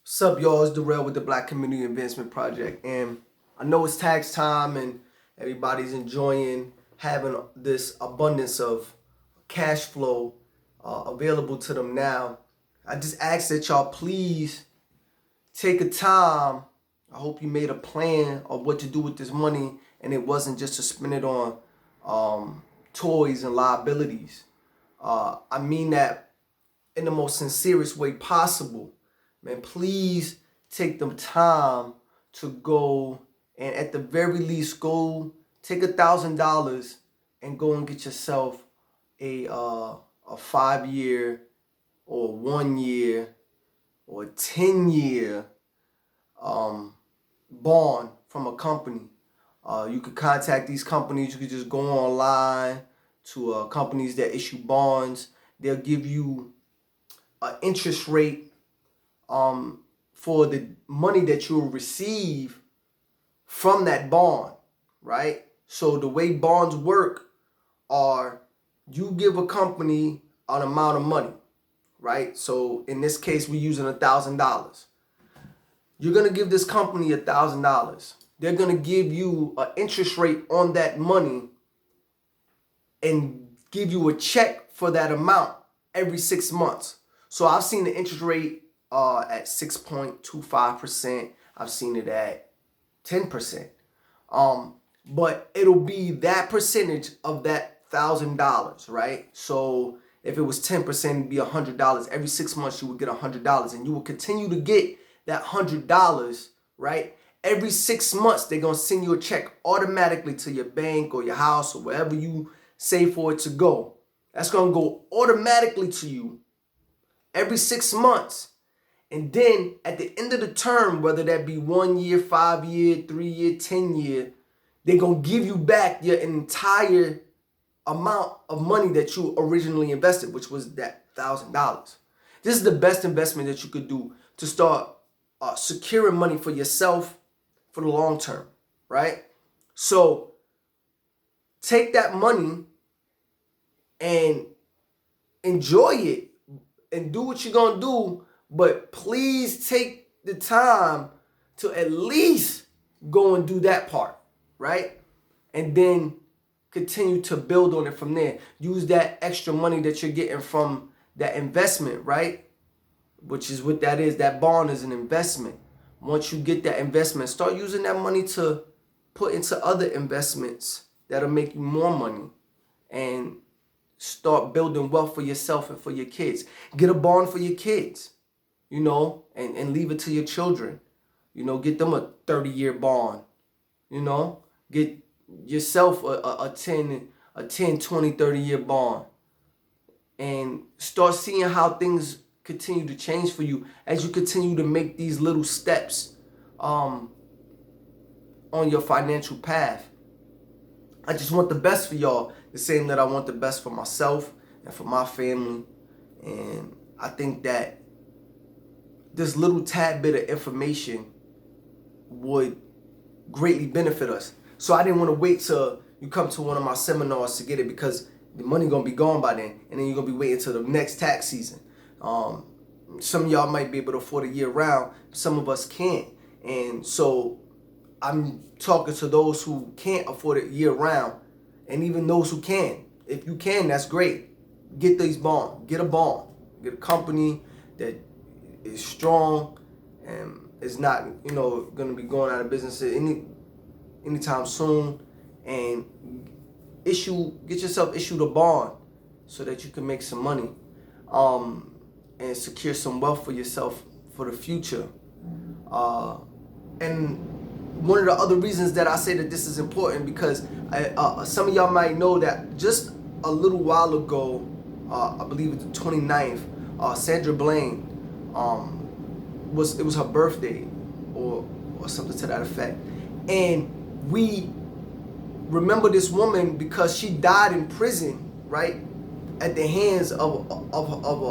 What's up, y'all? It's Darrell with the Black Community Advancement Project. And I know it's tax time and everybody's enjoying having this abundance of cash flow available to them now. I just ask that y'all please take a time. I hope you made a plan of what to do with this money and it wasn't just to spend it on toys and liabilities. I mean that in the most sincerest way possible. Man, please take the time to go and at the very least go take $1,000 and go and get yourself a 5-year or 1 year or 10-year bond from a company. You could contact these companies. You could just go online to companies that issue bonds. They'll give you an interest rate for the money that you'll receive from that bond, right? So the way bonds work are you give a company an amount of money, right? So in this case, we're using $1,000. You're gonna give this company $1,000. They're gonna give you an interest rate on that money and give you a check for that amount every 6 months. So I've seen the interest rate at 6.25%. I've seen it at 10%. But it'll be that percentage of that $1,000, right? So if it was 10%, it'd be $100. Every 6 months, you would get $100, and you will continue to get that $100, right? Every 6 months, they're gonna send you a check automatically to your bank or your house or wherever you save for it to go. That's gonna go automatically to you every 6 months. And then at the end of the term, whether that be 1 year, 5 year, 3 year, 10 year, they're going to give you back your entire amount of money that you originally invested, which was that $1,000. This is the best investment that you could do to start securing money for yourself for the long term, right? So take that money and enjoy it and do what you're going to do. But please take the time to at least go and do that part, right? And then continue to build on it from there. Use that extra money that you're getting from that investment, right? Which is what that is. That bond is an investment. Once you get that investment, start using that money to put into other investments that'll make you more money and start building wealth for yourself and for your kids. Get a bond for your kids. And leave it to your children. Get them a 30-year bond. Get yourself a 10, 20, 30-year bond. And start seeing how things continue to change for you as you continue to make these little steps on your financial path. I just want the best for y'all, the same that I want the best for myself and for my family. And I think that this little tad bit of information would greatly benefit us. So I didn't want to wait till you come to one of my seminars to get it, because the money gonna be gone by then, and then you're gonna be waiting till the next tax season. Some of y'all might be able to afford it year round, some of us can't. And so I'm talking to those who can't afford it year round, and even those who can. If you can, that's great. Get these bonds. Get a bond. Get a company that is strong and is not, going to be going out of business anytime soon, and get yourself issued a bond so that you can make some money and secure some wealth for yourself for the future. And one of the other reasons that I say that this is important, because some of y'all might know that just a little while ago, I believe it's the 29th, Sandra Bland, it was her birthday or something to that effect. And we remember this woman because she died in prison, right? At the hands of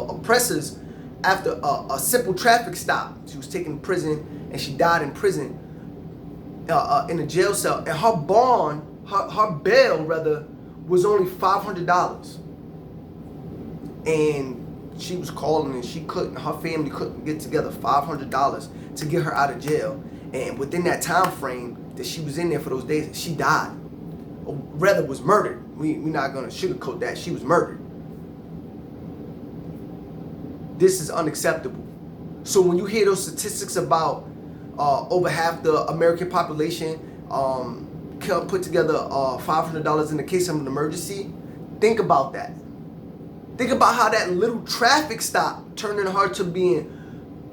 oppressors after a simple traffic stop. She was taken to prison and she died in prison in a jail cell. And her bond, her bail rather, was only $500. And she was calling and her family couldn't get together $500 to get her out of jail. And within that time frame that she was in there for those days, she died. Or rather was murdered. We're not gonna sugarcoat that. She was murdered. This is unacceptable. So when you hear those statistics about over half the American population can put together $500 in the case of an emergency, think about that. Think about how that little traffic stop turned her to being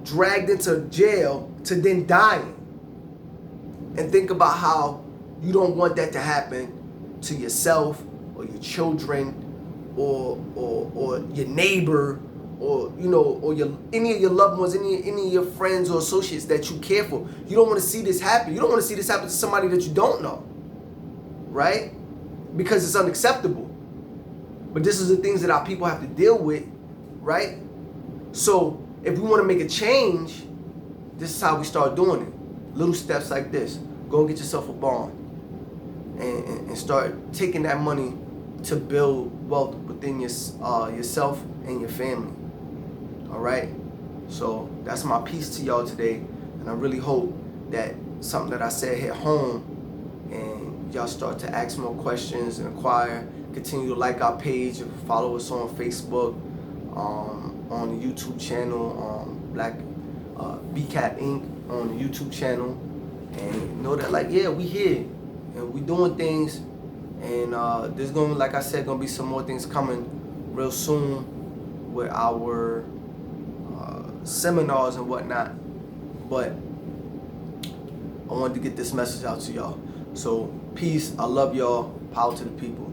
dragged into jail to then dying. And think about how you don't want that to happen to yourself or your children or your neighbor or or any of your loved ones, any of your friends or associates that you care for. You don't want to see this happen. You don't want to see this happen to somebody that you don't know, right? Because it's unacceptable. But this is the things that our people have to deal with, right? So if we want to make a change, this is how we start doing it. Little steps like this. Go and get yourself a bond and start taking that money to build wealth within yourself and your family. All right? So that's my piece to y'all today. And I really hope that something that I said hit home and y'all start to ask more questions and inquire. Continue to like our page and follow us on Facebook, on the YouTube channel, Black BCAT Inc. on the YouTube channel. And know that, like, yeah, we here and we doing things. And there's gonna, like I said, gonna be some more things coming real soon with our seminars and whatnot. But I wanted to get this message out to y'all. So peace. I love y'all. Power to the people.